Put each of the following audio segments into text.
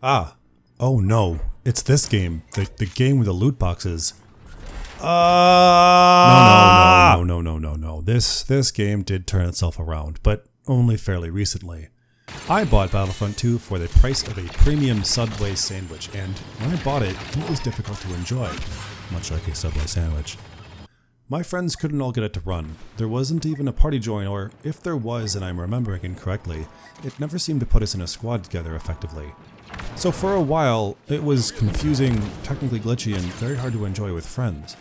Ah. Oh no. It's this game. The game with the loot boxes. No. This game did turn itself around, but only fairly recently. I bought Battlefront II for the price of a premium Subway sandwich, and when I bought it, it was difficult to enjoy, much like a Subway sandwich. My friends couldn't all get it to run. There wasn't even a party join, or if there was and I'm remembering incorrectly, it never seemed to put us in a squad together effectively. So for a while, it was confusing, technically glitchy, and very hard to enjoy with friends.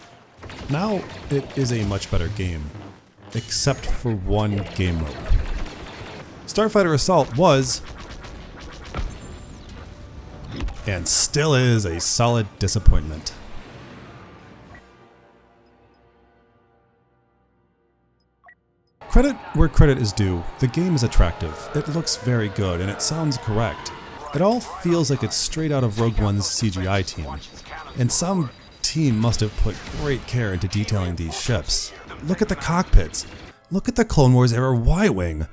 Now, it is a much better game, except for one game mode. Starfighter Assault was, and still is, a solid disappointment. Credit where credit is due, the game is attractive, it looks very good, and it sounds correct. It all feels like it's straight out of Rogue One's CGI team, and some team must have put great care into detailing these ships. Look at the cockpits, look at the Clone Wars era Y-Wing.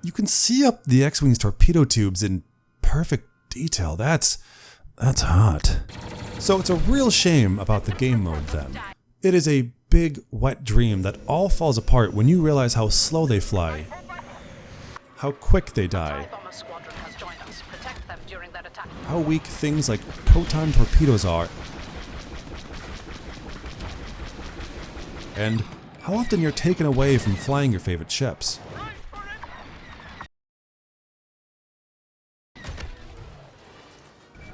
You can see up the X-Wing's torpedo tubes in perfect detail. That's hot. So it's a real shame about the game mode then. It is a big wet dream that all falls apart when you realize how slow they fly, how quick they die, how weak things like proton torpedoes are, and how often you're taken away from flying your favorite ships.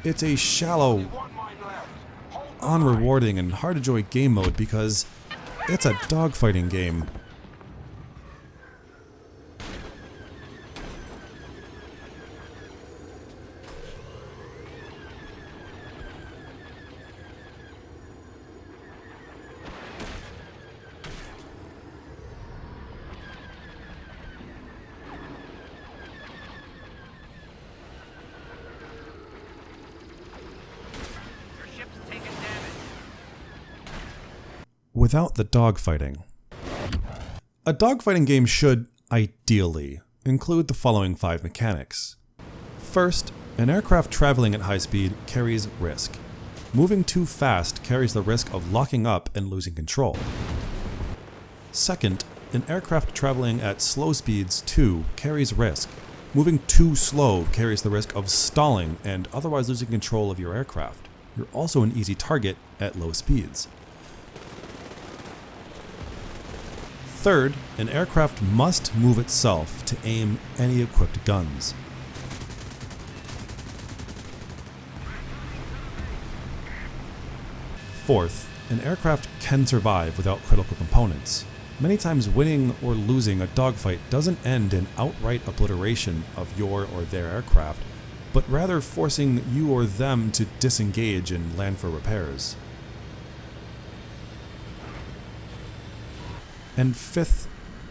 It's a shallow, unrewarding, and hard to enjoy game mode because it's a dogfighting game. Without the dogfighting. A dogfighting game should, ideally, include the following 5 mechanics. First, an aircraft traveling at high speed carries risk. Moving too fast carries the risk of locking up and losing control. Second, an aircraft traveling at slow speeds too carries risk. Moving too slow carries the risk of stalling and otherwise losing control of your aircraft. You're also an easy target at low speeds. Third, an aircraft must move itself to aim any equipped guns. Fourth, an aircraft can survive without critical components. Many times winning or losing a dogfight doesn't end in outright obliteration of your or their aircraft, but rather forcing you or them to disengage and land for repairs. And fifth,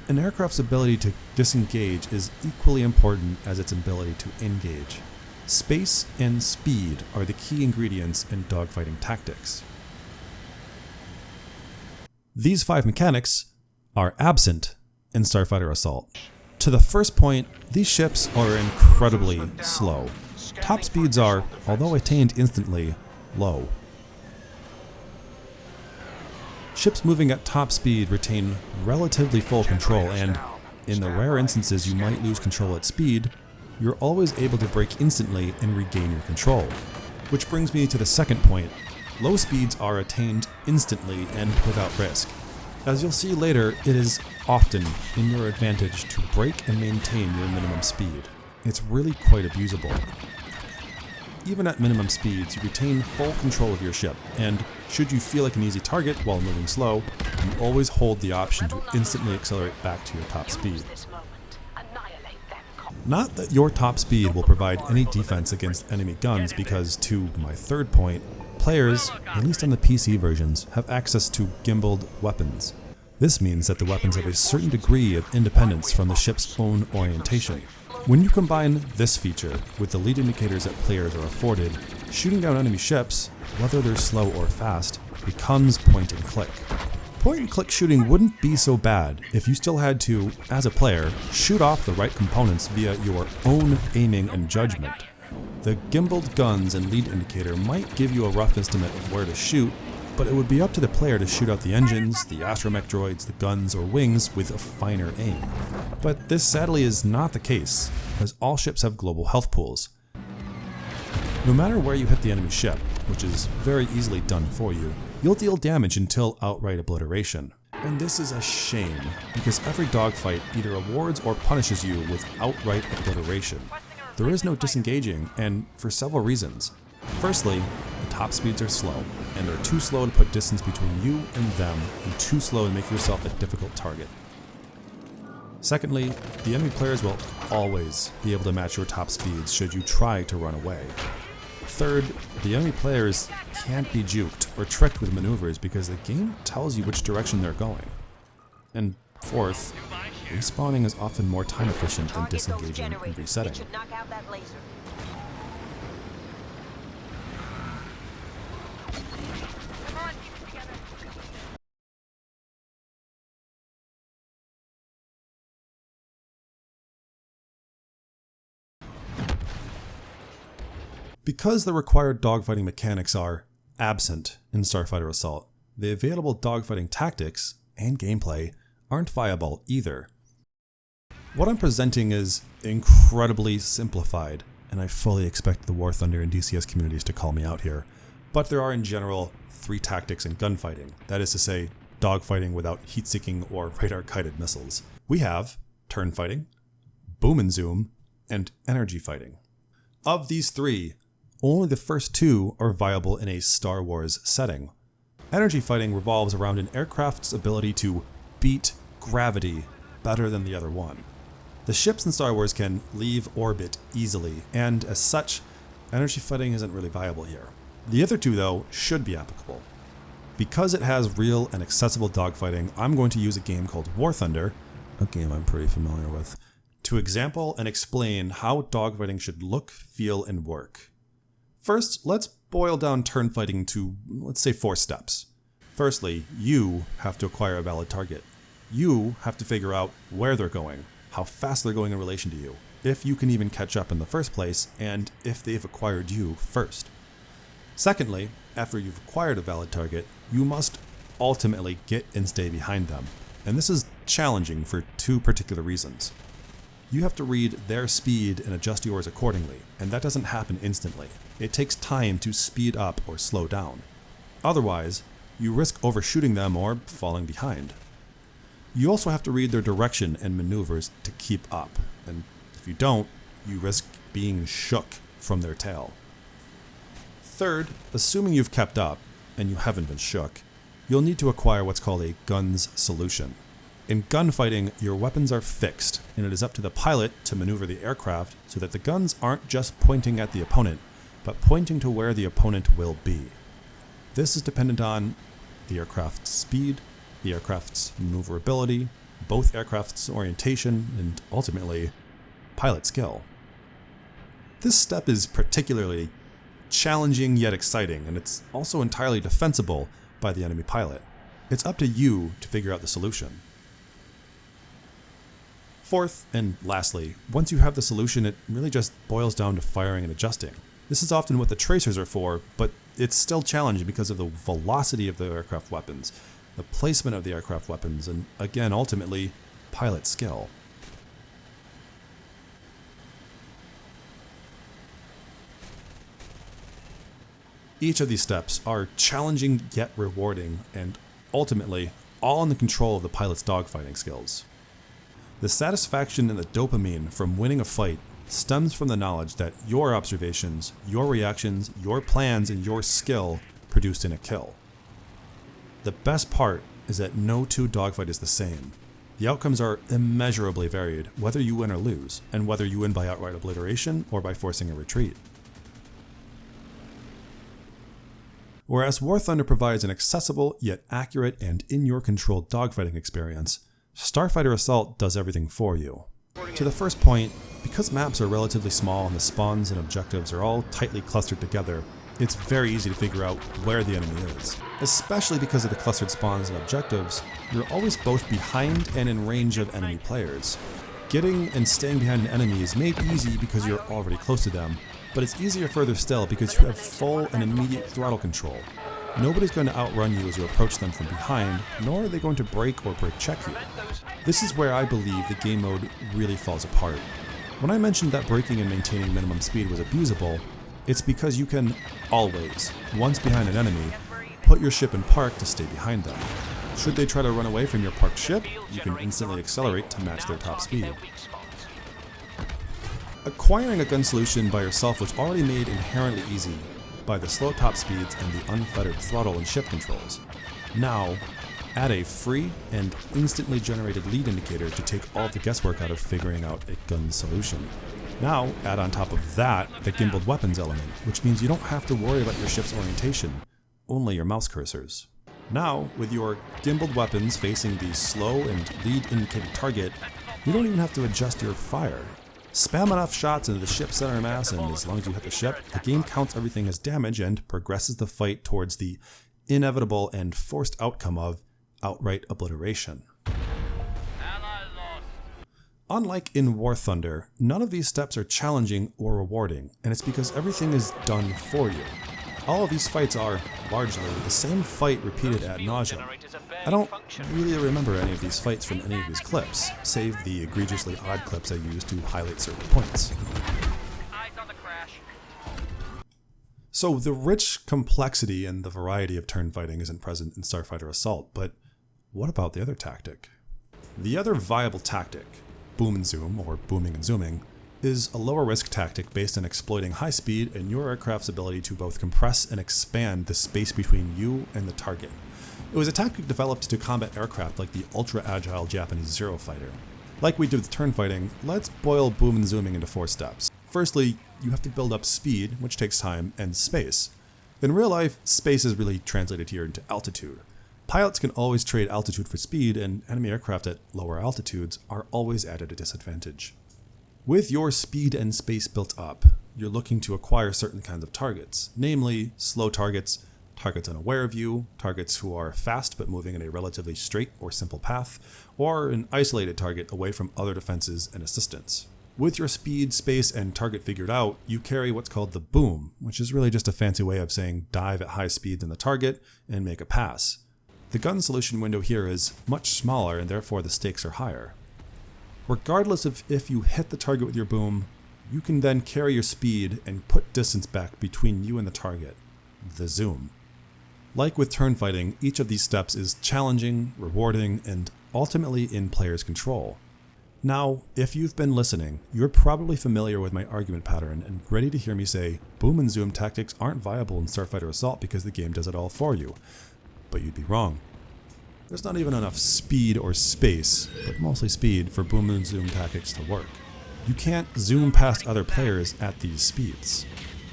an aircraft's ability to disengage is equally important as its ability to engage. Space and speed are the key ingredients in dogfighting tactics. These 5 mechanics are absent in Starfighter Assault. To the first point, these ships are incredibly slow. Top speeds are, although attained instantly, low. Ships moving at top speed retain relatively full control, and in the rare instances you might lose control at speed, you're always able to brake instantly and regain your control. Which brings me to the second point. Low speeds are attained instantly and without risk. As you'll see later, it is often in your advantage to brake and maintain your minimum speed. It's really quite abusable. Even at minimum speeds, you retain full control of your ship, and should you feel like an easy target while moving slow, you always hold the option to instantly accelerate back to your top speed. Not that your top speed will provide any defense against enemy guns because, to my third point, players, at least on the PC versions, have access to gimbaled weapons. This means that the weapons have a certain degree of independence from the ship's own orientation. When you combine this feature with the lead indicators that players are afforded, shooting down enemy ships, whether they're slow or fast, becomes point and click. Point and click shooting wouldn't be so bad if you still had to, as a player, shoot off the right components via your own aiming and judgment. The gimbaled guns and lead indicator might give you a rough estimate of where to shoot, but it would be up to the player to shoot out the engines, the astromech droids, the guns, or wings with a finer aim. But this sadly is not the case, as all ships have global health pools. No matter where you hit the enemy ship, which is very easily done for you, you'll deal damage until outright obliteration. And this is a shame, because every dogfight either awards or punishes you with outright obliteration. There is no disengaging, and for several reasons. Firstly, the top speeds are slow, and they're too slow to put distance between you and them, and too slow to make yourself a difficult target. Secondly, the enemy players will always be able to match your top speeds should you try to run away. Third, the enemy players can't be juked or tricked with maneuvers because the game tells you which direction they're going. And fourth, respawning is often more time efficient than disengaging and resetting. Because the required dogfighting mechanics are absent in Starfighter Assault, the available dogfighting tactics and gameplay aren't viable either. What I'm presenting is incredibly simplified, and I fully expect the WarThunder and DCS communities to call me out here, but there are in general 3 tactics in gunfighting, that is to say, dogfighting without heat-seeking or radar-guided missiles. We have turn fighting, boom and zoom, and energy fighting. Of these 3, only the first 2 are viable in a Star Wars setting. Energy fighting revolves around an aircraft's ability to beat gravity better than the other one. The ships in Star Wars can leave orbit easily, and as such, energy fighting isn't really viable here. The other 2, though, should be applicable. Because it has real and accessible dogfighting, I'm going to use a game called WarThunder, a game I'm pretty familiar with, to example and explain how dogfighting should look, feel, and work. First, let's boil down turn fighting to, let's say, 4 steps. Firstly, you have to acquire a valid target. You have to figure out where they're going, how fast they're going in relation to you, if you can even catch up in the first place, and if they've acquired you first. Secondly, after you've acquired a valid target, you must ultimately get and stay behind them. And this is challenging for 2 particular reasons. You have to read their speed and adjust yours accordingly, and that doesn't happen instantly. It takes time to speed up or slow down. Otherwise, you risk overshooting them or falling behind. You also have to read their direction and maneuvers to keep up, and if you don't, you risk being shook from their tail. Third, assuming you've kept up, and you haven't been shook, you'll need to acquire what's called a guns solution. In gunfighting, your weapons are fixed, and it is up to the pilot to maneuver the aircraft so that the guns aren't just pointing at the opponent, but pointing to where the opponent will be. This is dependent on the aircraft's speed, the aircraft's maneuverability, both aircraft's orientation, and ultimately, pilot skill. This step is particularly challenging yet exciting, and it's also entirely defensible by the enemy pilot. It's up to you to figure out the solution. Fourth, and lastly, once you have the solution, it really just boils down to firing and adjusting. This is often what the tracers are for, but it's still challenging because of the velocity of the aircraft weapons, the placement of the aircraft weapons, and again, ultimately, pilot skill. Each of these steps are challenging yet rewarding, and ultimately, all in the control of the pilot's dogfighting skills. The satisfaction and the dopamine from winning a fight stems from the knowledge that your observations, your reactions, your plans, and your skill produced in a kill. The best part is that no 2 dogfight is the same. The outcomes are immeasurably varied, whether you win or lose, and whether you win by outright obliteration or by forcing a retreat. Whereas WarThunder provides an accessible yet accurate and in-your-control dogfighting experience, Starfighter Assault does everything for you. To the first point, because maps are relatively small and the spawns and objectives are all tightly clustered together, it's very easy to figure out where the enemy is. Especially because of the clustered spawns and objectives, you're always both behind and in range of enemy players. Getting and staying behind an enemy is made easy because you're already close to them, But it's easier further still because you have full and immediate throttle control. Nobody's going to outrun you as you approach them from behind, nor are they going to brake or brake check you. This is where I believe the game mode really falls apart. When I mentioned that braking and maintaining minimum speed was abusable, it's because you can always, once behind an enemy, put your ship in park to stay behind them. Should they try to run away from your parked ship, you can instantly accelerate to match their top speed. Acquiring a gun solution by yourself was already made inherently easy by the slow top speeds and the unfettered throttle and ship controls. Now, add a free and instantly generated lead indicator to take all the guesswork out of figuring out a gun solution. Now, add on top of that the gimbaled weapons element, which means you don't have to worry about your ship's orientation, only your mouse cursors. Now, with your gimbaled weapons facing the slow and lead indicated target, you don't even have to adjust your fire. Spam enough shots into the ship's center mass, and as long as you hit the ship, the game counts everything as damage and progresses the fight towards the inevitable and forced outcome of outright obliteration. Unlike in WarThunder, none of these steps are challenging or rewarding, and it's because everything is done for you. All of these fights are, largely, the same fight repeated ad nauseum. I don't really remember any of these fights from any of these clips, save the egregiously odd clips I used to highlight certain points. So the rich complexity and the variety of turn fighting isn't present in Starfighter Assault, but what about the other tactic? The other viable tactic, boom and zoom, or booming and zooming, is a lower risk tactic based on exploiting high speed and your aircraft's ability to both compress and expand the space between you and the target. It was a tactic developed to combat aircraft like the ultra-agile Japanese Zero fighter. Like we did with turn fighting, let's boil boom and zooming into 4 steps. Firstly, you have to build up speed, which takes time, and space. In real life, space is really translated here into altitude. Pilots can always trade altitude for speed, and enemy aircraft at lower altitudes are always at a disadvantage. With your speed and space built up, you're looking to acquire certain kinds of targets, namely slow targets, targets unaware of you, targets who are fast but moving in a relatively straight or simple path, or an isolated target away from other defenses and assistance. With your speed, space, and target figured out, you carry what's called the boom, which is really just a fancy way of saying dive at high speeds in the target and make a pass. The gun solution window here is much smaller and therefore the stakes are higher. Regardless of if you hit the target with your boom, you can then carry your speed and put distance back between you and the target, the zoom. Like with turn fighting, each of these steps is challenging, rewarding, and ultimately in player's control. Now, if you've been listening, you're probably familiar with my argument pattern and ready to hear me say, boom and zoom tactics aren't viable in Starfighter Assault because the game does it all for you. But you'd be wrong. There's not even enough speed or space, but mostly speed, for boom and zoom tactics to work. You can't zoom past other players at these speeds.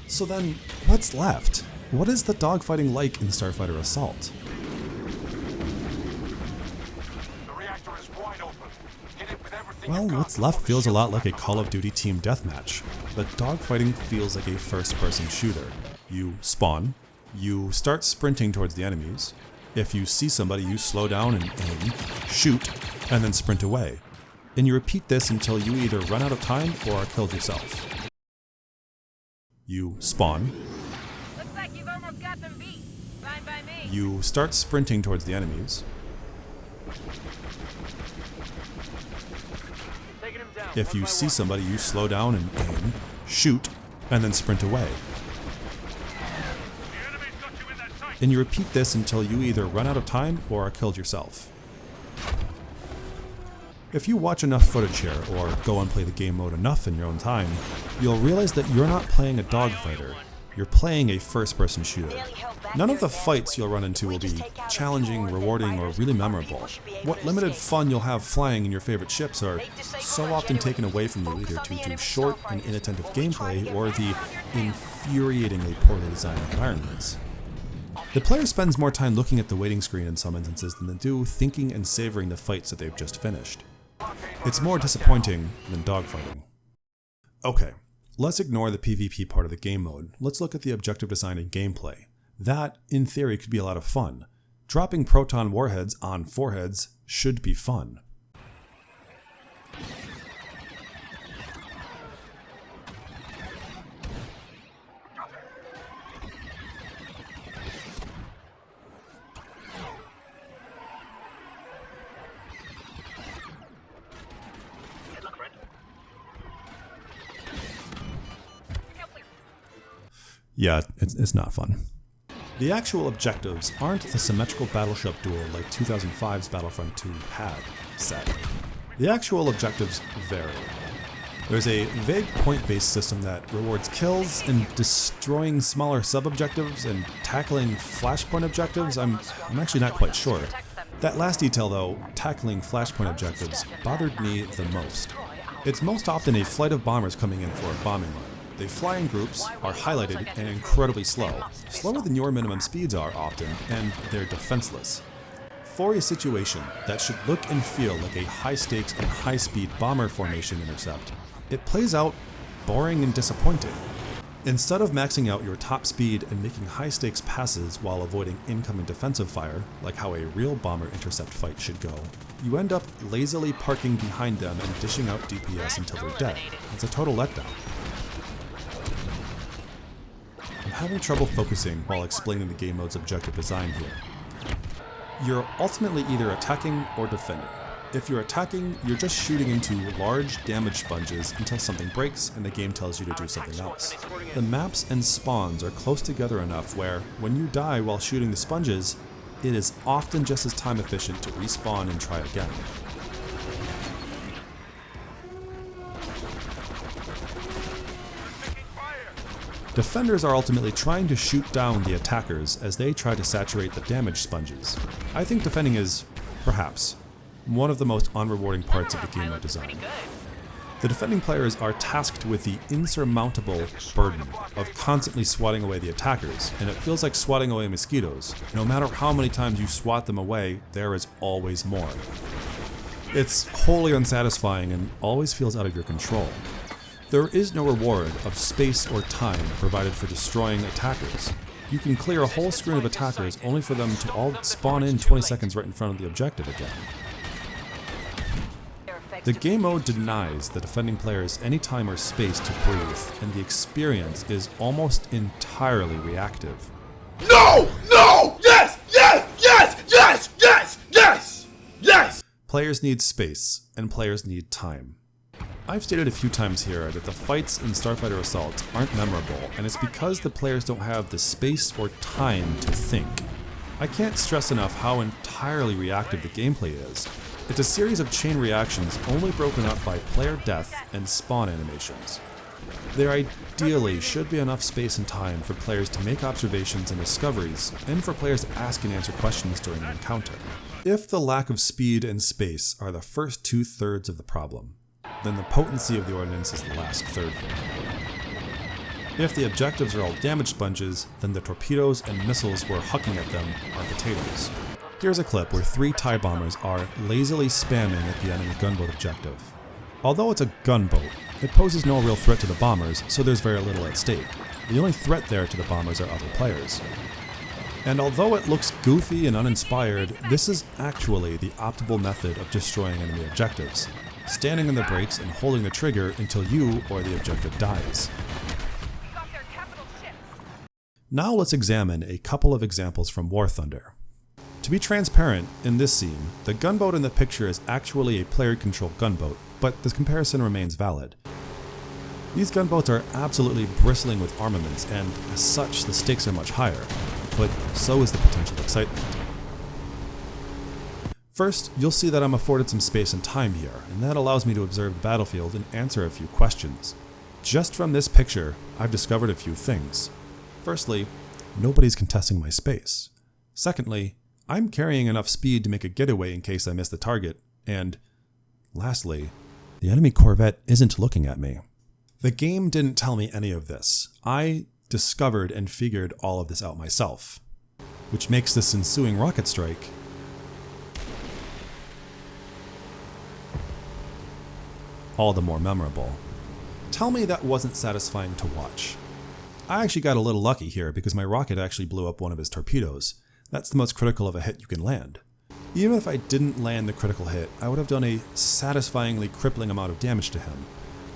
So then, what's left? What is the dogfighting like in Starfighter Assault? Well, what's left feels a lot like a Call of Duty team deathmatch, but dogfighting feels like a first-person shooter. You spawn, you start sprinting towards the enemies. If you see somebody, you slow down and aim, shoot, and then sprint away. And you repeat this until you either run out of time or are killed yourself. You spawn. Looks like you've almost got them beat. Fine by me. You start sprinting towards the enemies. Taking him down. If you see somebody, you slow down and aim, shoot, and then sprint away. And you repeat this until you either run out of time or are killed yourself. If you watch enough footage here, or go and play the game mode enough in your own time, you'll realize that you're not playing a dogfighter, you're playing a first-person shooter. None of the fights you'll run into will be challenging, rewarding, or really memorable. What limited fun you'll have flying in your favorite ships are so often taken away from you either due to short and inattentive gameplay or the infuriatingly poorly designed environments. The player spends more time looking at the waiting screen in some instances than they do thinking and savoring the fights that they've just finished. It's more disappointing than dogfighting. Okay, let's ignore the PvP part of the game mode. Let's look at the objective design and gameplay. That, in theory, could be a lot of fun. Dropping proton warheads on foreheads should be fun. Yeah, it's not fun. The actual objectives aren't the symmetrical battleship duel like 2005's Battlefront II had, sadly. The actual objectives vary. There's a vague point-based system that rewards kills and destroying smaller sub-objectives and tackling flashpoint objectives. I'm actually not quite sure. That last detail though, tackling flashpoint objectives, bothered me the most. It's most often a flight of bombers coming in for a bombing run. They fly in groups, are highlighted, and incredibly slow. Slower than your minimum speeds are often, and they're defenseless. For a situation that should look and feel like a high-stakes and high-speed bomber formation intercept, it plays out boring and disappointing. Instead of maxing out your top speed and making high-stakes passes while avoiding incoming defensive fire, like how a real bomber intercept fight should go, you end up lazily parking behind them and dishing out DPS until they're dead. It's a total letdown. I'm having trouble focusing while explaining the game mode's objective design here. You're ultimately either attacking or defending. If you're attacking, you're just shooting into large damage sponges until something breaks and the game tells you to do something else. The maps and spawns are close together enough where, when you die while shooting the sponges, it is often just as time efficient to respawn and try again. Defenders are ultimately trying to shoot down the attackers as they try to saturate the damage sponges. I think defending is, perhaps, one of the most unrewarding parts of the game mode design. The defending players are tasked with the insurmountable burden of constantly swatting away the attackers, and it feels like swatting away mosquitoes. No matter how many times you swat them away, there is always more. It's wholly unsatisfying and always feels out of your control. There is no reward of space or time provided for destroying attackers. You can clear a whole screen of attackers only for them to all spawn in 20 seconds right in front of the objective again. The game mode denies the defending players any time or space to breathe, and the experience is almost entirely reactive. No! No! Yes! Yes! Yes! Yes! Yes! Yes! Yes! Players need space, and players need time. I've stated a few times here that the fights in Starfighter Assault aren't memorable, and it's because the players don't have the space or time to think. I can't stress enough how entirely reactive the gameplay is. It's a series of chain reactions only broken up by player death and spawn animations. There ideally should be enough space and time for players to make observations and discoveries, and for players to ask and answer questions during an encounter. If the lack of speed and space are the first 2/3 of the problem, then the potency of the ordinance is the last third here. If the objectives are all damage sponges, then the torpedoes and missiles we're hucking at them are potatoes. Here's a clip where 3 TIE bombers are lazily spamming at the enemy gunboat objective. Although it's a gunboat, it poses no real threat to the bombers, so there's very little at stake. The only threat there to the bombers are other players. And although it looks goofy and uninspired, this is actually the optimal method of destroying enemy objectives. Standing on the brakes and holding the trigger until you or the objective dies. Now let's examine a couple of examples from WarThunder. To be transparent, in this scene, the gunboat in the picture is actually a player-controlled gunboat, but the comparison remains valid. These gunboats are absolutely bristling with armaments, and as such, the stakes are much higher, but so is the potential excitement. First, you'll see that I'm afforded some space and time here, and that allows me to observe the battlefield and answer a few questions. Just from this picture, I've discovered a few things. Firstly, nobody's contesting my space. Secondly, I'm carrying enough speed to make a getaway in case I miss the target. And lastly, the enemy corvette isn't looking at me. The game didn't tell me any of this. I discovered and figured all of this out myself, which makes this ensuing rocket strike all the more memorable. Tell me that wasn't satisfying to watch. I actually got a little lucky here because my rocket actually blew up one of his torpedoes. That's the most critical of a hit you can land. Even if I didn't land the critical hit, I would have done a satisfyingly crippling amount of damage to him.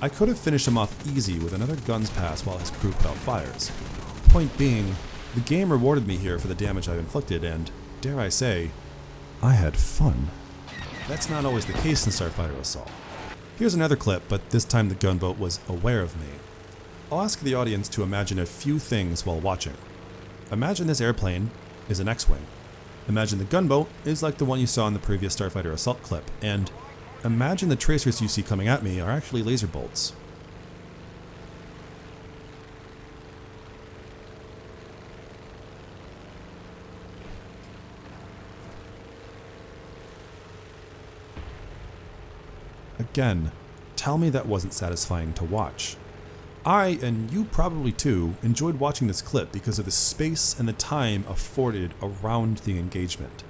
I could have finished him off easy with another guns pass while his crew put out fires. Point being, the game rewarded me here for the damage I've inflicted and, dare I say, I had fun. That's not always the case in Starfighter Assault. Here's another clip, but this time the gunboat was aware of me. I'll ask the audience to imagine a few things while watching. Imagine this airplane is an X-Wing. Imagine the gunboat is like the one you saw in the previous Starfighter Assault clip, and imagine the tracers you see coming at me are actually laser bolts. Again, tell me that wasn't satisfying to watch. I, and you probably too, enjoyed watching this clip because of the space and the time afforded around the engagement.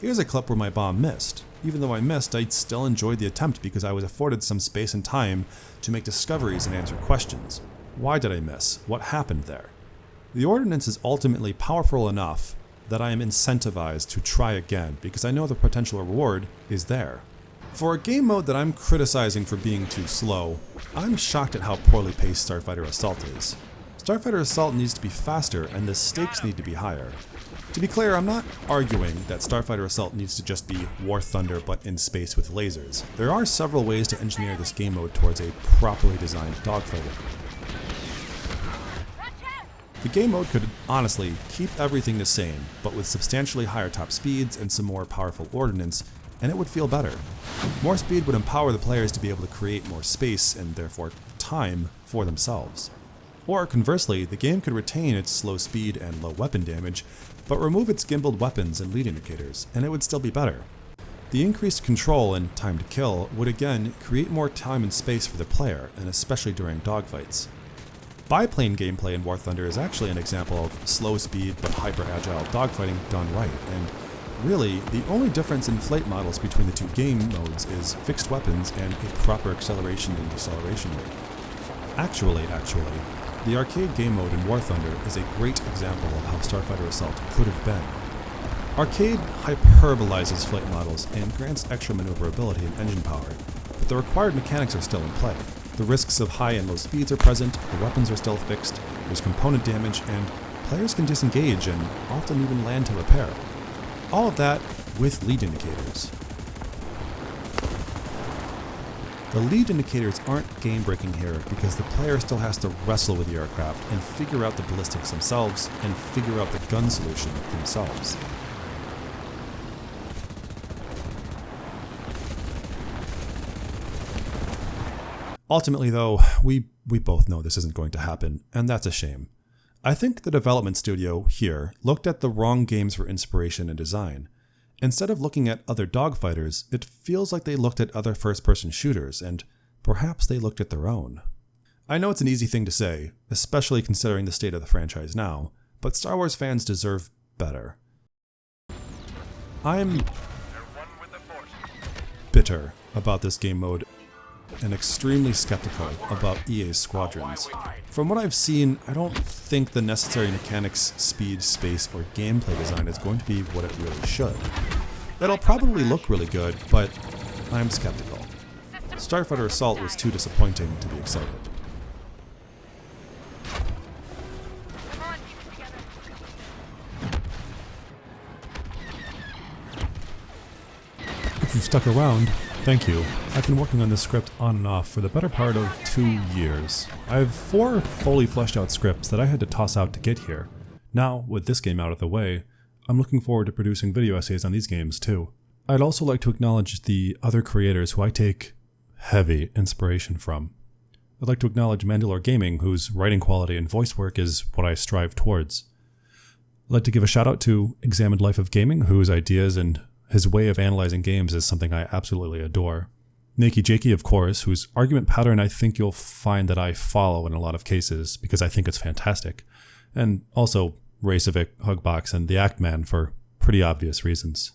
Here's a clip where my bomb missed. Even though I missed, I still enjoyed the attempt because I was afforded some space and time to make discoveries and answer questions. Why did I miss? What happened there? The ordinance is ultimately powerful enough that I am incentivized to try again because I know the potential reward is there. For a game mode that I'm criticizing for being too slow, I'm shocked at how poorly paced Starfighter Assault is. Starfighter Assault needs to be faster and the stakes need to be higher. To be clear, I'm not arguing that Starfighter Assault needs to just be WarThunder but in space with lasers. There are several ways to engineer this game mode towards a properly designed dogfighter. The game mode could honestly keep everything the same, but with substantially higher top speeds and some more powerful ordnance, and it would feel better. More speed would empower the players to be able to create more space and therefore time for themselves. Or conversely, the game could retain its slow speed and low weapon damage, but remove its gimbaled weapons and lead indicators, and it would still be better. The increased control and time to kill would again create more time and space for the player, and especially during dogfights. Biplane gameplay in WarThunder is actually an example of slow speed but hyper agile dogfighting done right, and really, the only difference in flight models between the two game modes is fixed weapons and a proper acceleration and deceleration rate. Actually, the arcade game mode in WarThunder is a great example of how Starfighter Assault could have been. Arcade hyperbolizes flight models and grants extra maneuverability and engine power, but the required mechanics are still in play. The risks of high and low speeds are present, the weapons are still fixed, there's component damage, and players can disengage and often even land to repair. All of that with lead indicators. The lead indicators aren't game-breaking here because the player still has to wrestle with the aircraft and figure out the ballistics themselves and figure out the gun solution themselves. Ultimately though, we both know this isn't going to happen, and that's a shame. I think the development studio here looked at the wrong games for inspiration and design. Instead of looking at other dogfighters, it feels like they looked at other first-person shooters, and perhaps they looked at their own. I know it's an easy thing to say, especially considering the state of the franchise now, but Star Wars fans deserve better. I'm bitter about this game mode and extremely skeptical about EA's Squadrons. From what I've seen, I don't think the necessary mechanics, speed, space, or gameplay design is going to be what it really should. It'll probably look really good, but I'm skeptical. Starfighter Assault was too disappointing to be excited. If you've stuck around, thank you. I've been working on this script on and off for the better part of 2 years. I have 4 fully fleshed out scripts that I had to toss out to get here. Now, with this game out of the way, I'm looking forward to producing video essays on these games too. I'd also like to acknowledge the other creators who I take heavy inspiration from. I'd like to acknowledge Mandalore Gaming, whose writing quality and voice work is what I strive towards. I'd like to give a shout out to Examined Life of Gaming, whose ideas and his way of analyzing games is something I absolutely adore. Nakey Jakey, of course, whose argument pattern I think you'll find that I follow in a lot of cases because I think it's fantastic. And also Ray Civic, Hugbox, and the Act Man for pretty obvious reasons.